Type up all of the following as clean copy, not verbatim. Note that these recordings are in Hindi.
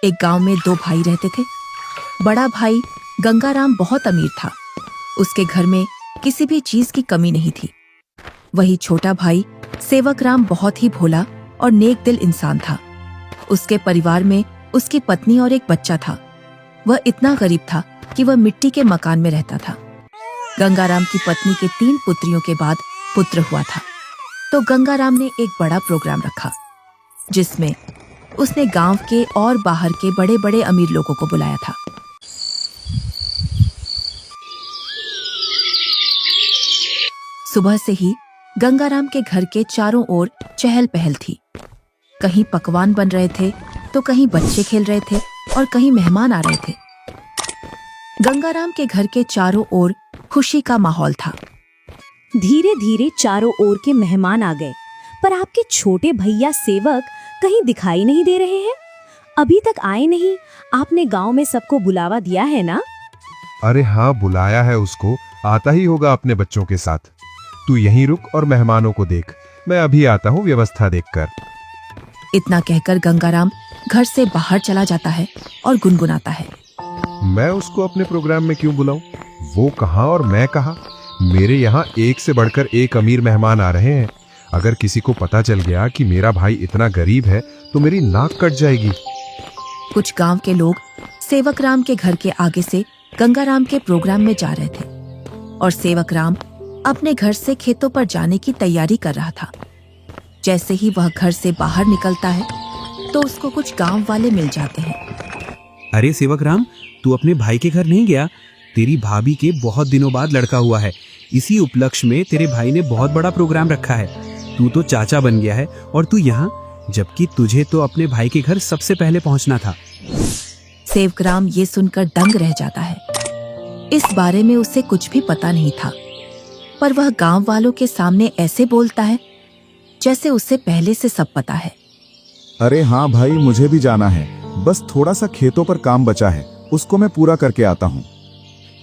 एक गांव में दो भाई रहते थे। बड़ा भाई गंगाराम बहुत अमीर था। उसके घर में किसी भी चीज की कमी नहीं थी। वही छोटा भाई सेवकराम बहुत ही भोला और नेक दिल इंसान था। उसके परिवार में उसकी पत्नी और एक बच्चा था। वह इतना गरीब था कि वह मिट्टी के मकान में रहता था। गंगाराम की पत्नी के 3 पुत्रियों के बाद पुत्र हुआ था, तो गंगाराम ने एक बड़ा प्रोग्राम रखा, जिसमें उसने गांव के और बाहर के बड़े बड़े अमीर लोगों को बुलाया था। सुबह से ही गंगाराम के घर के चारों ओर चहल पहल थी। कहीं पकवान बन रहे थे, तो कहीं बच्चे खेल रहे थे और कहीं मेहमान आ रहे थे। गंगाराम के घर के चारों ओर खुशी का माहौल था। धीरे धीरे चारों ओर के मेहमान आ गए, पर आपके छोटे भैया सेवक कहीं दिखाई नहीं दे रहे हैं। अभी तक आए नहीं। आपने गांव में सबको बुलावा दिया है ना? अरे हाँ, बुलाया है उसको, आता ही होगा अपने बच्चों के साथ। तू यहीं रुक और मेहमानों को देख, मैं अभी आता हूँ व्यवस्था देखकर। इतना कहकर गंगाराम घर से बाहर चला जाता है और गुनगुनाता है, मैं उसको अपने प्रोग्राम में क्यों बुलाऊं? वो कहाँ और मैं कहाँ? मेरे यहाँ एक से बढ़कर एक अमीर मेहमान आ रहे हैं। अगर किसी को पता चल गया कि मेरा भाई इतना गरीब है तो मेरी नाक कट जाएगी। कुछ गांव के लोग सेवकराम के घर के आगे से गंगाराम के प्रोग्राम में जा रहे थे और सेवकराम अपने घर से खेतों पर जाने की तैयारी कर रहा था। जैसे ही वह घर से बाहर निकलता है तो उसको कुछ गांव वाले मिल जाते हैं। अरे सेवकराम, तू अपने भाई के घर नहीं गया? तेरी भाभी के बहुत दिनों बाद लड़का हुआ है। इसी उपलक्ष्य में तेरे भाई ने बहुत बड़ा प्रोग्राम रखा है। तू तो चाचा बन गया है और तू यहाँ, जबकि तुझे तो अपने भाई के घर सबसे पहले पहुँचना था। सेवकराम ये सुनकर दंग रह जाता है। इस बारे में उसे कुछ भी पता नहीं था, पर वह गांव वालों के सामने ऐसे बोलता है जैसे उसे पहले से सब पता है। अरे हाँ भाई, मुझे भी जाना है। बस थोड़ा सा खेतों पर काम बचा है, उसको मैं पूरा करके आता हूँ।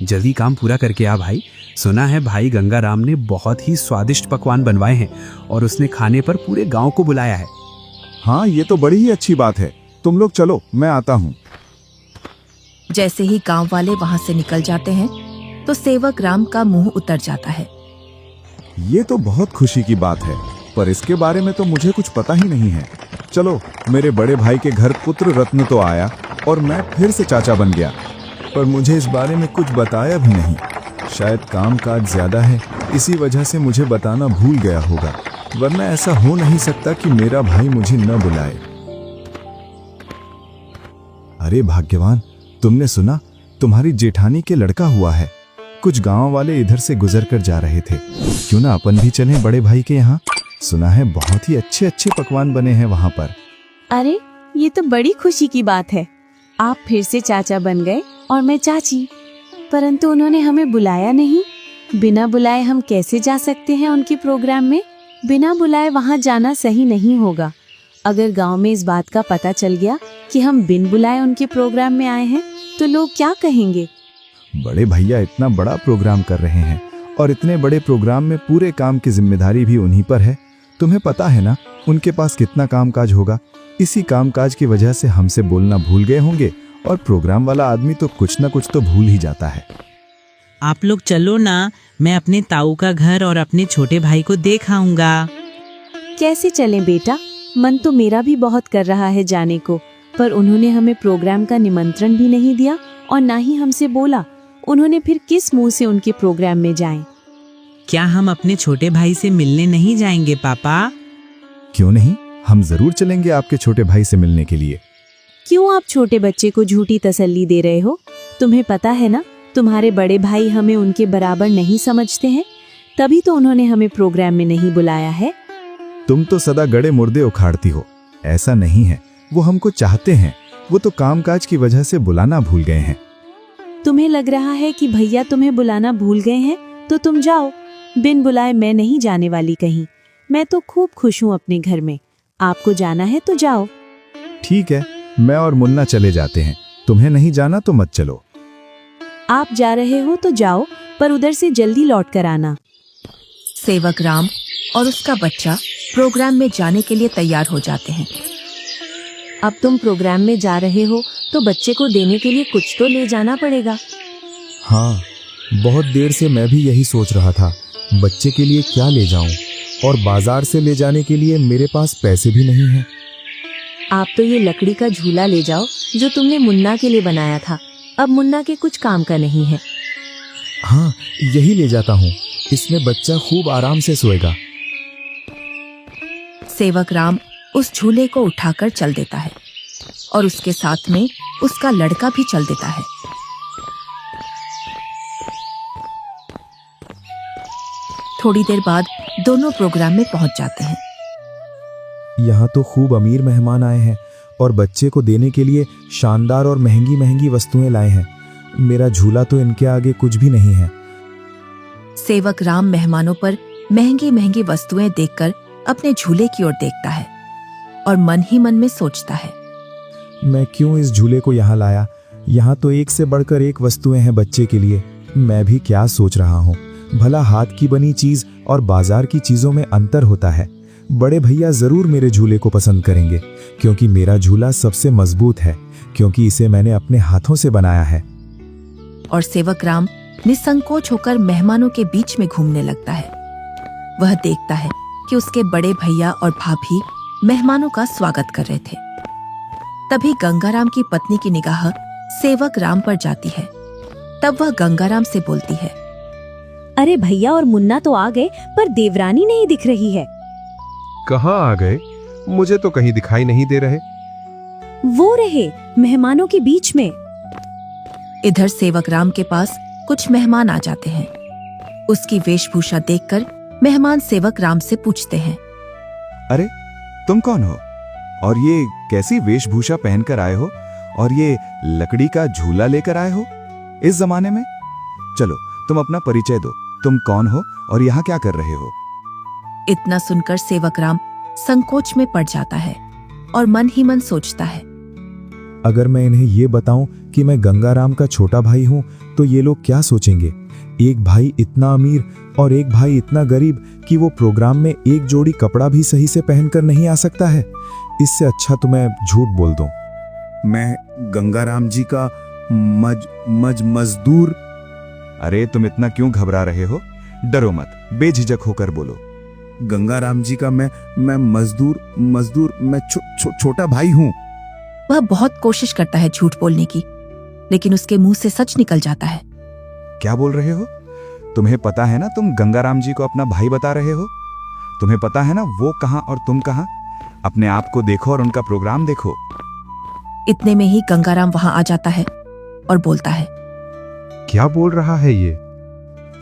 जल्दी काम पूरा करके आ भाई। सुना है भाई गंगाराम ने बहुत ही स्वादिष्ट पकवान बनवाए हैं और उसने खाने पर पूरे गांव को बुलाया है। हाँ, ये तो बड़ी ही अच्छी बात है। तुम लोग चलो, मैं आता हूँ। जैसे ही गांव वाले वहां से निकल जाते हैं तो सेवकराम का मुंह उतर जाता है। ये तो बहुत खुशी की बात है, पर इसके बारे में तो मुझे कुछ पता ही नहीं है। चलो, मेरे बड़े भाई के घर पुत्र रत्न तो आया और मैं फिर से चाचा बन गया, पर मुझे इस बारे में कुछ बताया भी नहीं। शायद काम काज ज्यादा है, इसी वजह से मुझे बताना भूल गया होगा, वरना ऐसा हो नहीं सकता कि मेरा भाई मुझे न बुलाए। अरे भाग्यवान, तुमने सुना? तुम्हारी जेठानी के लड़का हुआ है। कुछ गांव वाले इधर से गुजर कर जा रहे थे। क्यों ना अपन भी चलें बड़े भाई के यहाँ? सुना है बहुत ही अच्छे अच्छे पकवान बने हैं वहाँ पर। अरे, ये तो बड़ी खुशी की बात है। आप फिर से चाचा बन गए और मैं चाची, परंतु उन्होंने हमें बुलाया नहीं। बिना बुलाए हम कैसे जा सकते हैं उनके प्रोग्राम में? बिना बुलाए वहाँ जाना सही नहीं होगा। अगर गांव में इस बात का पता चल गया कि हम बिन बुलाए उनके प्रोग्राम में आए हैं तो लोग क्या कहेंगे? बड़े भैया इतना बड़ा प्रोग्राम कर रहे हैं और इतने बड़े प्रोग्राम में पूरे काम की जिम्मेदारी भी उन्हीं पर है। तुम्हें पता है ना उनके पास कितना कामकाज होगा। इसी कामकाज की वजह से हमसे बोलना भूल गए होंगे और प्रोग्राम वाला आदमी तो कुछ ना कुछ तो भूल ही जाता है। आप लोग चलो ना, मैं अपने ताऊ का घर और अपने छोटे भाई को देख आऊंगा। कैसे चलें बेटा? मन तो मेरा भी बहुत कर रहा है जाने को, पर उन्होंने हमें प्रोग्राम का निमंत्रण भी नहीं दिया और ना ही हमसे बोला। उन्होंने फिर किस मुंह से उनके प्रोग्राम में जाएं? क्या हम अपने छोटे भाई से मिलने नहीं जाएंगे पापा? क्यों नहीं, हम जरूर चलेंगे आपके छोटे भाई से मिलने के लिए। क्यों आप छोटे बच्चे को झूठी तसल्ली दे रहे हो? तुम्हें पता है ना, तुम्हारे बड़े भाई हमें उनके बराबर नहीं समझते हैं, तभी तो उन्होंने हमें प्रोग्राम में नहीं बुलाया है। तुम तो सदा गड़े मुर्दे उखाड़ती हो। ऐसा नहीं है, वो हमको चाहते हैं, वो तो कामकाज की वजह से बुलाना भूल गए हैं। तुम्हें लग रहा है कि भैया तुम्हें बुलाना भूल गए हैं, तो तुम जाओ। बिन बुलाए मैं नहीं जाने वाली कहीं। मैं तो खूब खुश हूँ अपने घर में। आपको जाना है तो जाओ। ठीक है, मैं और मुन्ना चले जाते हैं। तुम्हें नहीं जाना तो मत चलो। आप जा रहे हो तो जाओ, पर उधर से जल्दी लौट कर आना। सेवकराम और उसका बच्चा प्रोग्राम में जाने के लिए तैयार हो जाते हैं। अब तुम प्रोग्राम में जा रहे हो तो बच्चे को देने के लिए कुछ तो ले जाना पड़ेगा। हाँ, बहुत देर से मैं भी यही सोच रहा था, बच्चे के लिए क्या ले जाऊं, और बाजार से ले जाने के लिए मेरे पास पैसे भी नहीं हैं। आप तो ये लकड़ी का झूला ले जाओ जो तुमने मुन्ना के लिए बनाया था। अब मुन्ना के कुछ काम का नहीं है। हाँ, यही ले जाता हूँ, इसमें बच्चा खूब आराम से सोएगा। सेवक राम उस झूले को उठाकर चल देता है और उसके साथ में उसका लड़का भी चल देता है। थोड़ी देर बाद दोनों प्रोग्राम में पहुंच जाते हैं। यहाँ तो खूब अमीर मेहमान आए हैं और बच्चे को देने के लिए शानदार और महंगी महंगी वस्तुएं लाए हैं। मेरा झूला तो इनके आगे कुछ भी नहीं है। सेवक राम मेहमानों पर महंगी महंगी वस्तुएं देखकर अपने झूले की ओर देखता है और मन ही मन में सोचता है, मैं क्यों इस झूले को यहाँ लाया? यहाँ तो एक से बढ़कर एक वस्तुएं हैं बच्चे के लिए। मैं भी क्या सोच रहा हूँ, भला हाथ की बनी चीज और बाजार की चीजों में अंतर होता है। बड़े भैया जरूर मेरे झूले को पसंद करेंगे, क्योंकि मेरा झूला सबसे मजबूत है, क्योंकि इसे मैंने अपने हाथों से बनाया है। और सेवक राम निसंकोच होकर मेहमानों के बीच में घूमने लगता है। वह देखता है कि उसके बड़े भैया और भाभी मेहमानों का स्वागत कर रहे थे। तभी गंगाराम की पत्नी की निगाह सेवक राम पर जाती है। तब वह गंगाराम से बोलती है, अरे भैया और मुन्ना तो आ गए, पर देवरानी नहीं दिख रही है। कहाँ आ गए? मुझे तो कहीं दिखाई नहीं दे रहे। वो रहे मेहमानों के बीच में। इधर सेवक राम के पास कुछ मेहमान आ जाते हैं। उसकी वेशभूषा देखकर मेहमान सेवक राम से पूछते हैं, अरे तुम कौन हो और ये कैसी वेशभूषा पहनकर आए हो और ये लकड़ी का झूला लेकर आए हो इस जमाने में? चलो तुम अपना परिचय दो, तुम कौन हो और यहाँ क्या कर रहे हो? इतना सुनकर सेवक राम संकोच में पड़ जाता है और मन ही मन सोचता है, अगर मैं इन्हें ये बताऊं कि मैं गंगाराम का छोटा भाई हूं तो ये लोग क्या सोचेंगे? एक भाई इतना अमीर और एक भाई इतना गरीब कि वो प्रोग्राम में एक जोड़ी कपड़ा भी सही से पहनकर नहीं आ सकता है। इससे अच्छा तो मैं झूठ बोल दूं। मैं गंगाराम जी का मजदूर। अरे तुम इतना क्यों घबरा रहे हो? डरो मत, बेझिझक होकर बोलो। गंगाराम जी का मैं मजदूर मैं छोटा भाई हूँ। वह बहुत कोशिश करता है झूठ बोलने की, लेकिन उसके मुंह से सच निकल जाता है। क्या बोल रहे हो? तुम्हें पता है ना तुम गंगाराम जी को अपना भाई बता रहे हो? तुम्हें पता है ना वो कहाँ और तुम कहाँ? अपने आप को देखो और उनका प्रोग्राम देखो। इतने में ही गंगाराम वहां आ जाता है और बोलता है, क्या बोल रहा है ये?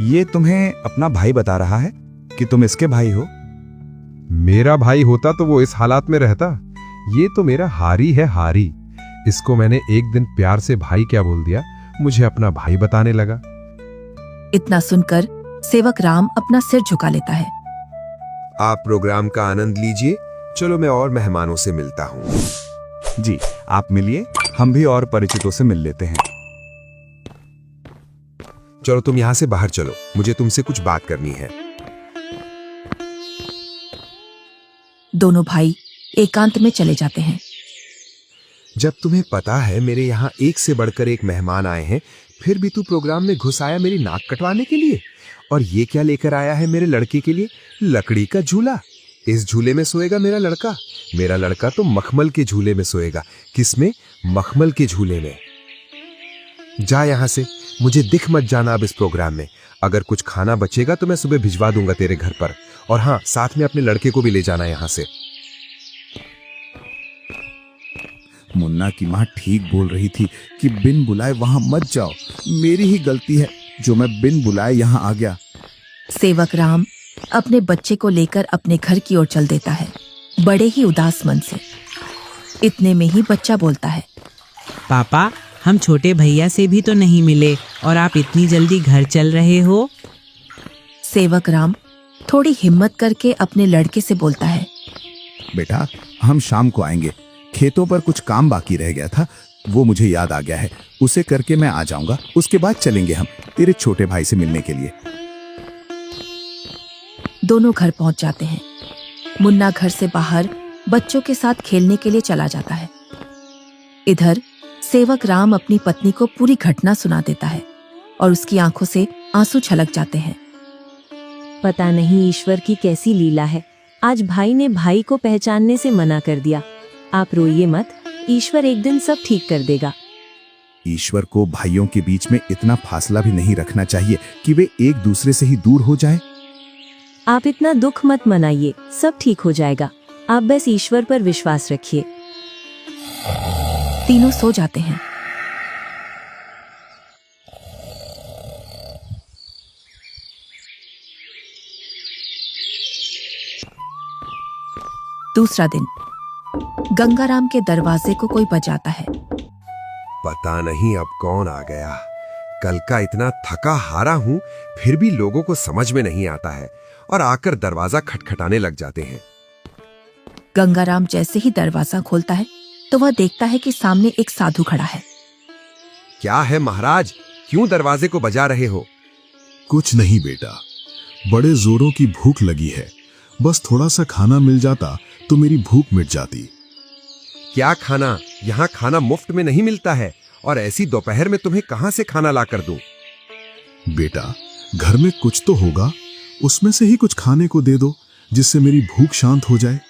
ये तुम्हें अपना भाई बता रहा है कि तुम इसके भाई हो। मेरा भाई होता तो वो इस हालात में रहता। ये तो मेरा हारी है, हारी। इसको मैंने एक दिन प्यार से भाई क्या बोल दिया, मुझे अपना भाई बताने लगा। इतना सुनकर सेवक राम अपना सिर झुका लेता है। आप प्रोग्राम का आनंद लीजिए। चलो मैं और मेहमानों से मिलता हूँ। जी आप मिलिए, हम भी और परिचितों से मिल लेते हैं। चलो तुम यहाँ से बाहर चलो, मुझे तुमसे कुछ बात करनी है। दोनों भाई एकांत में चले जाते हैं। जब तुम्हें पता है मेरे यहाँ एक से बढ़कर एक मेहमान आए हैं, फिर भी तू प्रोग्राम में घुस आया मेरी नाक कटवाने के लिए। और ये क्या लेकर आया है मेरे लड़के के लिए? लकड़ी का झूला। इस झूले में सोएगा मेरा लड़का। मेरा लड़का तो मखमल के झूले में सोएगा। किसमें? मखमल के झूले में। जा यहाँ से, मुझे दिख मत जाना अब इस प्रोग्राम में। अगर कुछ खाना बचेगा तो मैं सुबह भिजवा दूंगा तेरे घर पर। और हाँ, साथ में अपने लड़के को भी ले जाना यहाँ से। मुन्ना की माँ ठीक बोल रही थी कि बिन बुलाए वहां मत जाओ। मेरी ही गलती है जो मैं बिन बुलाए यहाँ आ गया। सेवक राम अपने बच्चे को लेकर अपने घर की ओर चल देता है, बड़े ही उदास मन से। इतने में ही बच्चा बोलता है, पापा, हम छोटे भैया से भी तो नहीं मिले और आप इतनी जल्दी घर चल रहे हो। सेवक राम थोड़ी हिम्मत करके अपने लड़के से बोलता है, बेटा हम शाम को आएंगे। खेतों पर कुछ काम बाकी रह गया था, वो मुझे याद आ गया है। उसे करके मैं आ जाऊंगा। उसके बाद चलेंगे हम तेरे छोटे भाई से मिलने के लिए। दोनों घर पहुंच जाते हैं। मुन्ना घर से बाहर बच्चों के साथ खेलने के लिए चला जाता है। इधर सेवक राम अपनी पत्नी को पूरी घटना सुना देता है और उसकी आंखों से आंसू छलक जाते हैं। पता नहीं ईश्वर की कैसी लीला है, आज भाई ने भाई को पहचानने से मना कर दिया। आप रोइए मत, ईश्वर एक दिन सब ठीक कर देगा। ईश्वर को भाइयों के बीच में इतना फासला भी नहीं रखना चाहिए कि वे एक दूसरे से ही दूर हो जाए। आप इतना दुख मत मनाइए, सब ठीक हो जाएगा। आप बस ईश्वर पर विश्वास रखिए। तीनों सो जाते हैं। दूसरा दिन गंगाराम के दरवाजे को कोई बजाता है। पता नहीं अब कौन आ गया। कल का इतना थका हारा हूं, फिर भी लोगों को समझ में नहीं आता है और आकर दरवाजा खटखटाने लग जाते हैं। गंगाराम जैसे ही दरवाजा खोलता है तो वह देखता है कि सामने एक साधु खड़ा है। क्या है महाराज, क्यों दरवाजे को बजा रहे हो? कुछ नहीं बेटा, बड़े जोरों की भूख लगी है। बस थोड़ा सा खाना मिल जाता तो मेरी भूख मिट जाती। क्या खाना? यहाँ खाना मुफ्त में नहीं मिलता है और ऐसी दोपहर में तुम्हें कहां से खाना ला कर दूं? बेटा, घर में कुछ तो होगा, उसमें से ही कुछ खाने को दे दो जिससे मेरी भूख शांत हो जाए।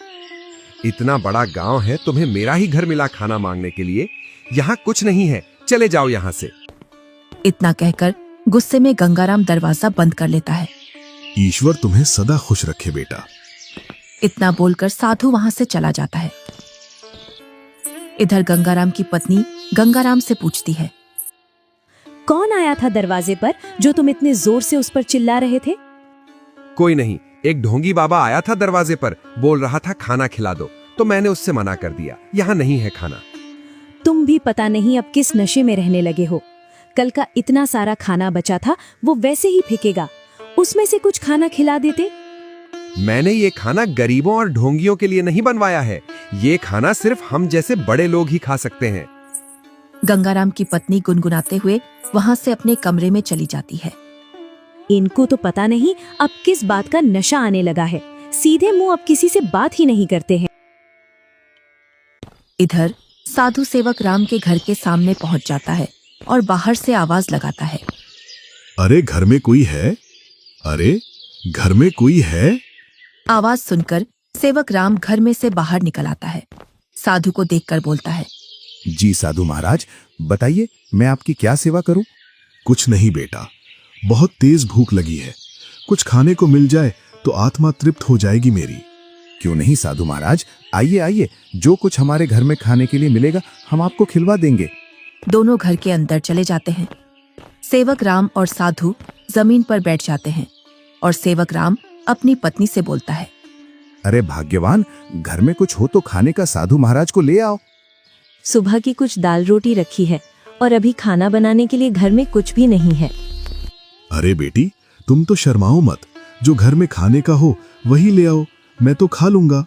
इतना बड़ा गांव है, तुम्हें मेरा ही घर मिला खाना मांगने के लिए? यहाँ कुछ नहीं है, चले जाओ यहाँ से। इतना कहकर गुस्से में गंगाराम दरवाजा बंद कर लेता है। ईश्वर तुम्हें सदा खुश रखे बेटा। इतना बोलकर साधु वहां से चला जाता है। इधर गंगाराम की पत्नी गंगाराम से पूछती है, कौन आया था दरवाजे पर जो तुम इतने जोर से उस पर चिल्ला रहे थे? कोई नहीं, एक ढोंगी बाबा आया था दरवाजे पर, बोल रहा था खाना खिला दो, तो मैंने उससे मना कर दिया, यहाँ नहीं है खाना। तुम भी पता नहीं अब किस नशे में रहने लगे हो। कल का इतना सारा खाना बचा था, वो वैसे ही फेंकेगा। उसमें से कुछ खाना खिला देते। मैंने ये खाना गरीबों और ढोंगियों के लिए नहीं बनवाया है। ये खाना सिर्फ हम जैसे बड़े लोग ही खा सकते हैं। गंगाराम की पत्नी गुनगुनाते हुए वहां से अपने कमरे में चली जाती है। इनको तो पता नहीं अब किस बात का नशा आने लगा है। सीधे मुंह अब किसी से बात ही नहीं करते हैं। इधर साधु सेवक राम के घर के सामने पहुंच जाता है और बाहर से आवाज लगाता है, अरे घर में कोई है? अरे घर में कोई है? आवाज सुनकर सेवक राम घर में से बाहर निकल आता है। साधु को देखकर बोलता है, जी साधु महाराज, बताइए मैं आपकी क्या सेवा करूं? कुछ नहीं बेटा, बहुत तेज भूख लगी है। कुछ खाने को मिल जाए तो आत्मा तृप्त हो जाएगी मेरी। क्यों नहीं साधु महाराज, आइए आइए, जो कुछ हमारे घर में खाने के लिए मिलेगा हम आपको खिलवा देंगे। दोनों घर के अंदर चले जाते हैं। सेवक राम और साधु जमीन पर बैठ जाते हैं और सेवक राम अपनी पत्नी से बोलता है, अरे भाग्यवान, घर में कुछ हो तो खाने का साधु महाराज को ले आओ। सुबह की कुछ दाल रोटी रखी है और अभी खाना बनाने के लिए घर में कुछ भी नहीं है। अरे बेटी, तुम तो शर्माओ मत, जो घर में खाने का हो वही ले आओ, मैं तो खा लूंगा।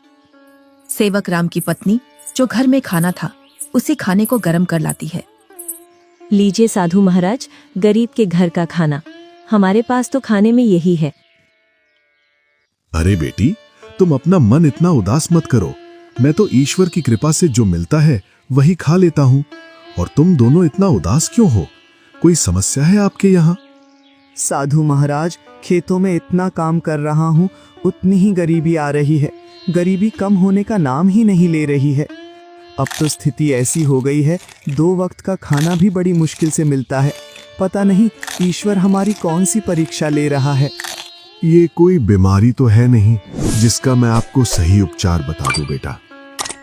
सेवक राम की पत्नी जो घर में खाना था उसी खाने को गर्म कर लाती है। लीजिए साधु महाराज, गरीब के घर का खाना। हमारे पास तो खाने में यही है। अरे बेटी, तुम अपना मन इतना उदास मत करो। मैं तो ईश्वर की कृपा से जो मिलता है वही खा लेता हूँ। और तुम दोनों इतना उदास क्यों हो? कोई समस्या है आपके यहाँ? साधु महाराज, खेतों में इतना काम कर रहा हूँ, उतनी ही गरीबी आ रही है। गरीबी कम होने का नाम ही नहीं ले रही है। अब तो स्थिति ऐसी हो गई है, 2 वक्त का खाना भी बड़ी मुश्किल से मिलता है। पता नहीं ईश्वर हमारी कौन सी परीक्षा ले रहा है। ये कोई बीमारी तो है नहीं जिसका मैं आपको सही उपचार बता दूं बेटा।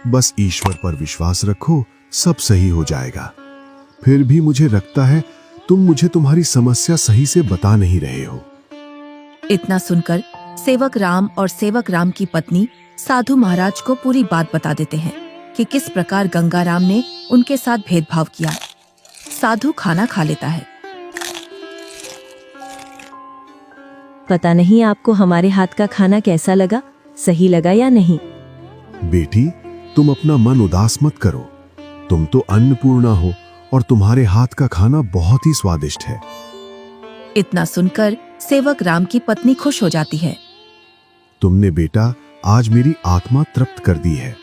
बस ईश्वर पर विश्वास रखो, सब सही हो जाएगा। फिर भी मुझे लगता है तुम मुझे तुम्हारी समस्या सही से बता नहीं रहे हो। इतना सुनकर सेवक राम और सेवक राम की पत्नी साधु महाराज को पूरी बात बता देते हैं कि किस प्रकार गंगाराम ने उनके साथ भेदभाव किया। साधु खाना खा लेता है। पता नहीं आपको हमारे हाथ का खाना कैसा लगा, सही लगा या नहीं। बेटी, तुम अपना मन उदास मत करो। तुम तो अन्नपूर्णा हो और तुम्हारे हाथ का खाना बहुत ही स्वादिष्ट है। इतना सुनकर सेवक राम की पत्नी खुश हो जाती है। तुमने बेटा आज मेरी आत्मा तृप्त कर दी है।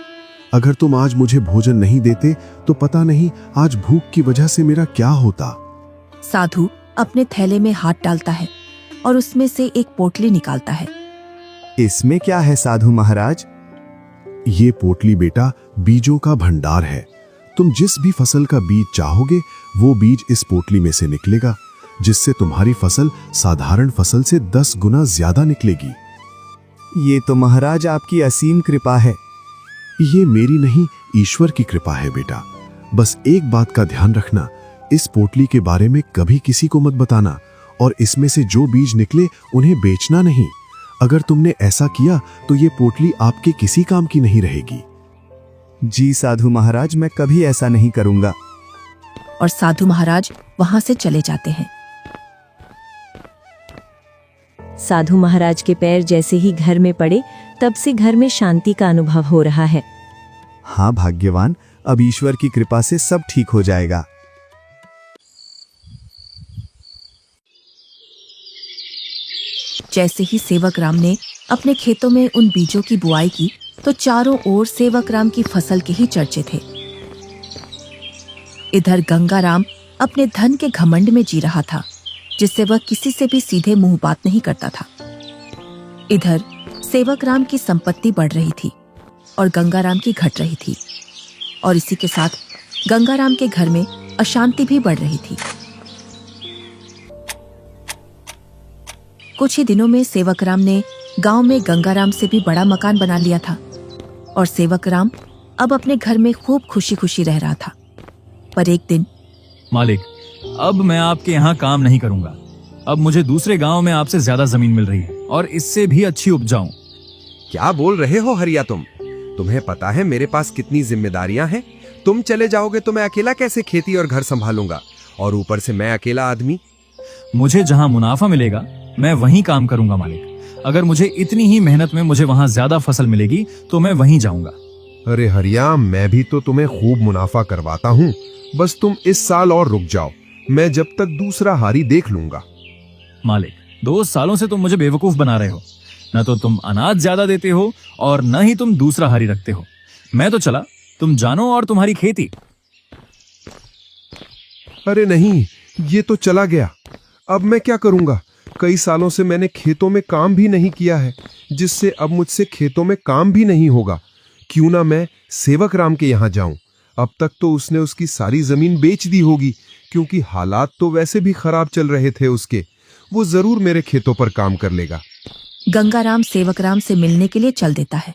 अगर तुम आज मुझे भोजन नहीं देते तो पता नहीं आज भूख की वजह से मेरा क्या होता। साधु अपने थैले में हाथ डालता है और उसमें से एक पोटली निकालता है। इसमें क्या है साधु महाराज? ये पोटली बेटा बीजों का भंडार है। तुम जिस भी फसल का बीज चाहोगे वो बीज इस पोटली में से निकलेगा, जिससे तुम्हारी फसल साधारण फसल से 10 गुना ज्यादा निकलेगी। ये तो महाराज आपकी असीम कृपा है। ये मेरी नहीं, ईश्वर की कृपा है बेटा। बस एक बात का ध्यान रखना, इस पोटली के बारे में कभी किसी को मत बताना, और इसमें से जो बीज निकले उन्हें बेचना नहीं। अगर तुमने ऐसा किया तो ये पोटली आपके किसी काम की नहीं रहेगी। जी साधु महाराज, मैं कभी ऐसा नहीं करूंगा। और साधु महाराज वहां से चले जाते हैं। साधु महाराज के पैर जैसे ही घर में पड़े तब से घर में शांति का अनुभव हो रहा है। हाँ भाग्यवान, अब ईश्वर की कृपा से सब ठीक हो जाएगा। जैसे ही सेवक राम ने अपने खेतों में उन बीजों की बुआई की तो चारों ओर सेवक राम की फसल के ही चर्चे थे। इधर गंगाराम अपने धन के घमंड में जी रहा था, जिससे वह किसी से भी सीधे मुंह बात नहीं करता था। इधर सेवक राम की संपत्ति बढ़ रही थी और गंगाराम की घट रही थी, और इसी के साथ गंगाराम के घर में अशांति भी बढ़ रही थी। कुछ ही दिनों में सेवक राम ने गांव में गंगाराम से भी बड़ा मकान बना लिया था, और सेवक राम अब अपने घर में खूब खुशी खुशी रह रहा था। पर एक दिन, मालिक, अब मैं आपके यहाँ काम नहीं करूंगा। अब मुझे दूसरे गांव में आपसे ज्यादा जमीन मिल रही है और इससे भी अच्छी उपजाऊ। क्या बोल रहे हो हरिया तुम? तुम्हें पता है मेरे पास कितनी जिम्मेदारियां हैं? तुम चले जाओगे तो मैं अकेला कैसे खेती और घर संभालूंगा, और ऊपर से मैं अकेला आदमी। मुझे जहाँ मुनाफा मिलेगा मैं वहीं काम करूंगा मालिक। अगर मुझे इतनी ही मेहनत में मुझे वहां ज्यादा फसल मिलेगी तो मैं वहीं जाऊंगा। अरे हरिया, मैं भी तो तुम्हें खूब मुनाफा करवाता हूँ। बस तुम इस साल और रुक जाओ, मैं जब तक दूसरा हारी देख लूंगा। मालिक, 2 सालों से तुम मुझे बेवकूफ बना रहे हो। न तो तुम अनाज ज्यादा देते हो और न ही तुम दूसरा हारी रखते हो। मैं तो चला, तुम जानो और तुम्हारी खेती। अरे नहीं, ये तो चला गया। अब मैं क्या करूंगा? कई सालों से मैंने खेतों में काम भी नहीं किया है, जिससे अब मुझसे खेतों में काम भी नहीं होगा। क्यों ना मैं सेवक राम के यहाँ जाऊं? अब तक तो उसने उसकी सारी जमीन बेच दी होगी, क्योंकि हालात तो वैसे भी खराब चल रहे थे उसके। वो जरूर मेरे खेतों पर काम कर लेगा। गंगाराम सेवक राम से मिलने के लिए चल देता है।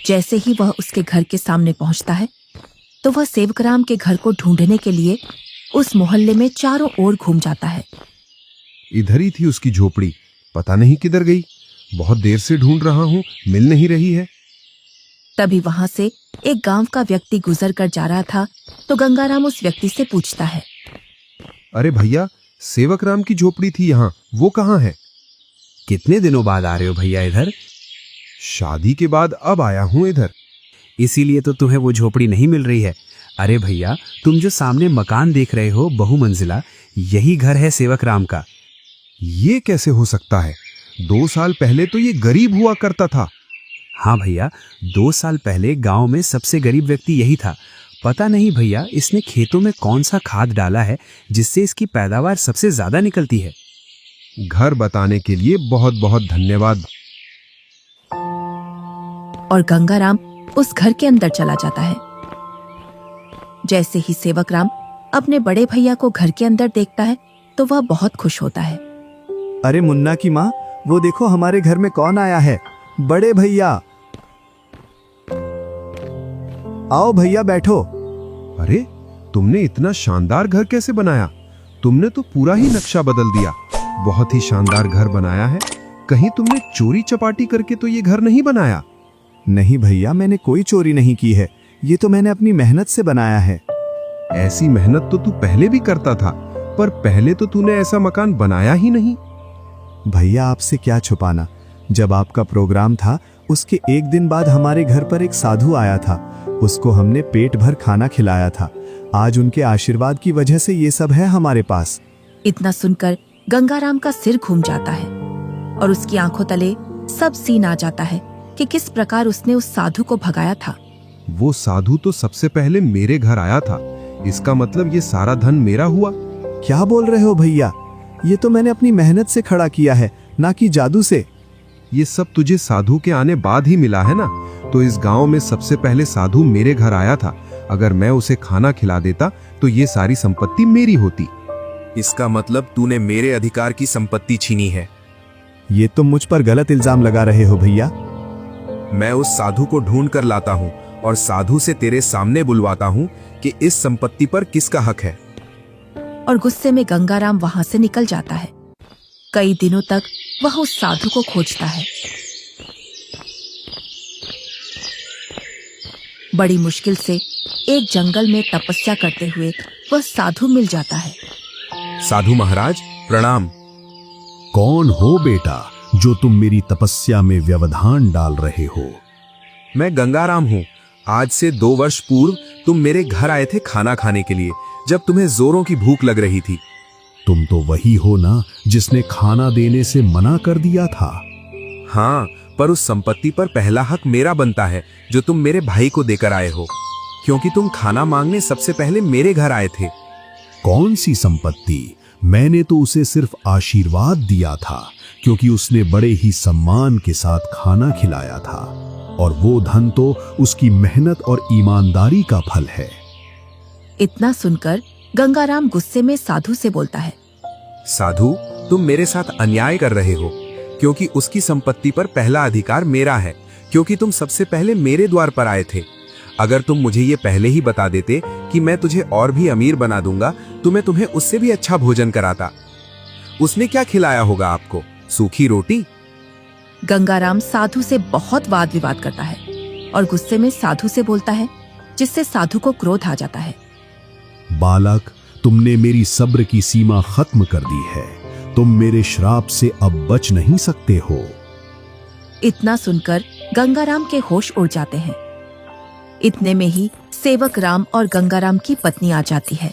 जैसे ही वह उसके घर के सामने पहुंचता है तो वह सेवक राम के घर को ढूंढने के लिए उस मोहल्ले में चारों ओर घूम जाता है। इधर ही थी उसकी झोपड़ी, पता नहीं किधर गई। बहुत देर से ढूंढ रहा हूं, मिल नहीं रही है। तभी वहां से एक गांव का व्यक्ति गुजर कर जा रहा था तो गंगाराम उस व्यक्ति से पूछता है, अरे भैया, सेवक राम की झोपड़ी थी यहाँ, वो कहाँ है? कितने दिनों बाद आ रहे हो भैया इधर? शादी के बाद अब आया हूँ इधर। इसीलिए तो तुम्हें वो झोपड़ी नहीं मिल रही है। अरे भैया, तुम जो सामने मकान देख रहे हो बहुमंजिला, यही घर है सेवक राम का। ये कैसे हो सकता है? 2 साल पहले तो ये गरीब हुआ करता था। हाँ भैया, 2 साल पहले गांव में सबसे गरीब व्यक्ति यही था। पता नहीं भैया, इसने खेतों में कौन सा खाद डाला है जिससे इसकी पैदावार सबसे ज्यादा निकलती है। घर बताने के लिए बहुत बहुत धन्यवाद। और गंगाराम उस घर के अंदर चला जाता है। जैसे ही सेवक राम अपने बड़े भैया को घर के अंदर देखता है तो वह बहुत खुश होता है। अरे मुन्ना की माँ, वो देखो हमारे घर में कौन आया है। बड़े भैया, आओ भैया बैठो। अरे, तुमने इतना शानदार घर कैसे बनाया? तुमने तो पूरा ही नक्शा बदल दिया। बहुत ही शानदार घर बनाया है। कहीं तुमने चोरी चपाटी करके तो ये घर नहीं बनाया? नहीं भैया, मैंने कोई चोरी नहीं की है। ये तो मैंने अपनी मेहनत से बनाया है। ऐसी मेहनत तो तू पहले भी करता था, पर पहले तो तूने ऐसा मकान बनाया ही नहीं। भैया, आपसे क्या छुपाना, जब आपका प्रोग्राम था उसके एक दिन बाद हमारे घर पर एक साधु आया था। उसको हमने पेट भर खाना खिलाया था। आज उनके आशीर्वाद की वजह से ये सब है हमारे पास। इतना सुनकर गंगाराम का सिर घूम जाता है और उसकी आंखों तले सब सीन आ जाता है कि किस प्रकार उसने उस साधु को भगाया था। वो साधु तो सबसे पहले मेरे घर आया था, इसका मतलब ये सारा धन मेरा हुआ। क्या बोल रहे हो भैया? ये तो मैंने अपनी मेहनत से खड़ा किया है, ना कि जादू से। ये सब तुझे साधु के आने बाद ही मिला है ना? तो इस गांव में सबसे पहले साधु मेरे घर आया था। अगर मैं उसे खाना खिला देता तो ये सारी संपत्ति मेरी होती। इसका मतलब तूने मेरे अधिकार की संपत्ति छीनी है। ये तुम मुझ पर गलत इल्जाम लगा रहे हो भैया। मैं उस साधु को ढूंढ कर लाता हूँ और साधु से तेरे सामने बुलवाता हूँ कि इस संपत्ति पर किसका हक है। और गुस्से में गंगाराम वहां से निकल जाता है। कई दिनों तक वह उस साधु को खोजता है। बड़ी मुश्किल से एक जंगल में तपस्या करते हुए वह साधु मिल जाता है। साधु महाराज प्रणाम। कौन हो बेटा जो तुम मेरी तपस्या में व्यवधान डाल रहे हो? मैं गंगाराम हूँ। आज से 2 वर्ष पूर्व तुम मेरे घर आए थे खाना खाने के लिए, जब तुम्हें जोरों की भूख लग रही थी। तुम तो वही हो ना जिसने खाना देने से मना कर दिया था। हाँ, पर उस संपत्ति पर पहला हक मेरा बनता है जो तुम मेरे भाई को देकर आए हो, क्योंकि तुम खाना मांगने सबसे पहले मेरे घर आए थे। कौन सी संपत्ति? मैंने तो उसे सिर्फ आशीर्वाद दिया था, क्योंकि उसने बड़े ही सम्मान के साथ खाना खिलाया था, और वो धन तो उसकी मेहनत और ईमानदारी का फल है। इतना सुनकर गंगाराम गुस्से में साधु से बोलता है, साधु, तुम मेरे साथ अन्याय कर रहे हो, क्योंकि उसकी संपत्ति पर पहला अधिकार मेरा है, क्योंकि तुम सबसे पहले मेरे द्वार पर आए थे। अगर तुम मुझे ये पहले ही बता देते कि मैं तुझे और भी अमीर बना दूंगा, तो मैं तुम्हें उससे भी अच्छा भोजन कराता। उसने क्या खिलाया होगा आपको? सूखी रोटी? गंगाराम साधु से बहुत वाद विवाद करता है और गुस्से में साधु से बोलता है, जिससे साधु को क्रोध आ जाता है। बालक, तुमने मेरी सब्र की सीमा खत्म कर दी है। तुम मेरे श्राप से अब बच नहीं सकते हो। इतना सुनकर गंगाराम के होश उड़ जाते हैं। इतने में ही सेवक राम और गंगाराम की पत्नी आ जाती है।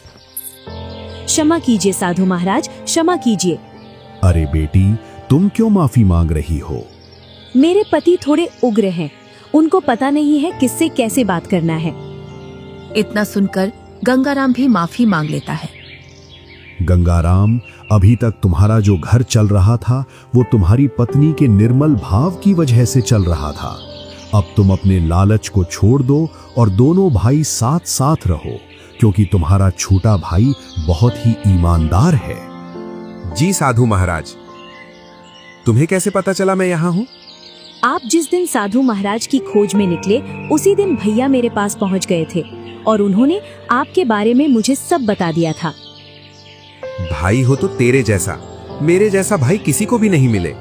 क्षमा कीजिए साधु महाराज, क्षमा कीजिए। अरे बेटी, तुम क्यों माफी मांग रही हो? मेरे पति थोड़े उग्र हैं, उनको पता नहीं है किससे कैसे बात करना है। इतना सुनकर गंगाराम भी माफी मांग लेता है। गंगाराम, अभी तक तुम्हारा जो घर चल रहा था वो तुम्हारी पत्नी के निर्मल भाव की वजह से चल रहा था। अब तुम अपने लालच को छोड़ दो और दोनों भाई साथ साथ रहो, क्योंकि तुम्हारा छोटा भाई बहुत ही ईमानदार है। जी साधु महाराज। तुम्हें कैसे पता चला मैं यहाँ हूँ? आप जिस दिन साधु महाराज की खोज में निकले, उसी दिन भैया मेरे पास पहुँच गए थे और उन्होंने आपके बारे में मुझे सब बता दिया था। भाई हो तो तेरे जैसा, मेरे जैसा भाई किसी को भी नहीं मिले।